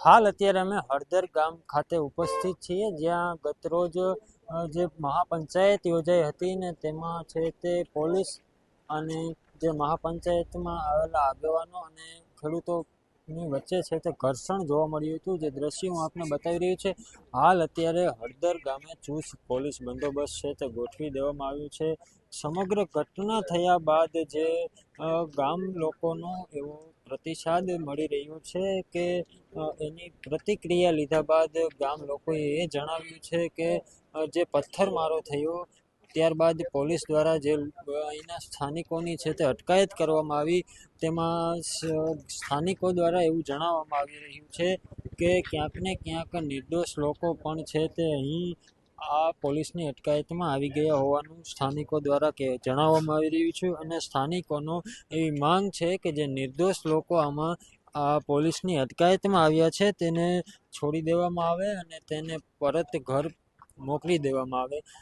હાલ અત્યારે અમે હળદર ગામ ખાતે ઉપસ્થિત છીએ, જ્યાં ગતરોજ જે મહાપંચાયત યોજાઈ હતી ને તેમાં છે તે પોલીસ અને જે મહાપંચાયતમાં આવેલા આગેવાનો અને ખેડૂતોની વચ્ચે છે તે ઘર્ષણ જોવા મળ્યું હતું. જે દ્રશ્ય હું આપને બતાવી રહ્યું છે. હાલ અત્યારે હળદર ગામે ચુસ્ત પોલીસ બંદોબસ્ત છે તે ગોઠવી દેવામાં આવ્યું છે. સમગ્ર ઘટના થયા બાદ જે ગામ લોકોનો એવો પ્રતિસાદ મળી રહ્યો છે કે એની પ્રતિક્રિયા લીધા બાદ ગામ લોકોએ એ જણાવ્યું છે કે જે પથ્થરમારો થયો ત્યારબાદ પોલીસ દ્વારા જે અહીંના સ્થાનિકોની છે તે અટકાયત કરવામાં આવી, તેમાં સ્થાનિકો દ્વારા એવું જણાવવામાં આવી રહ્યું છે કે ક્યાંક ને ક્યાંક નિર્દોષ લોકો પણ છે તે અહીં આ પોલીસની અટકાયતમાં આવી ગયા હોવાનું સ્થાનિકો દ્વારા જણાવવામાં આવી રહ્યું છે. અને સ્થાનિકોનો એવી માંગ છે કે જે નિર્દોષ લોકો આમાં આ પોલીસની અટકાયતમાં આવ્યા છે તેને છોડી દેવામાં આવે અને તેને પરત ઘર મોકલી દેવામાં આવે.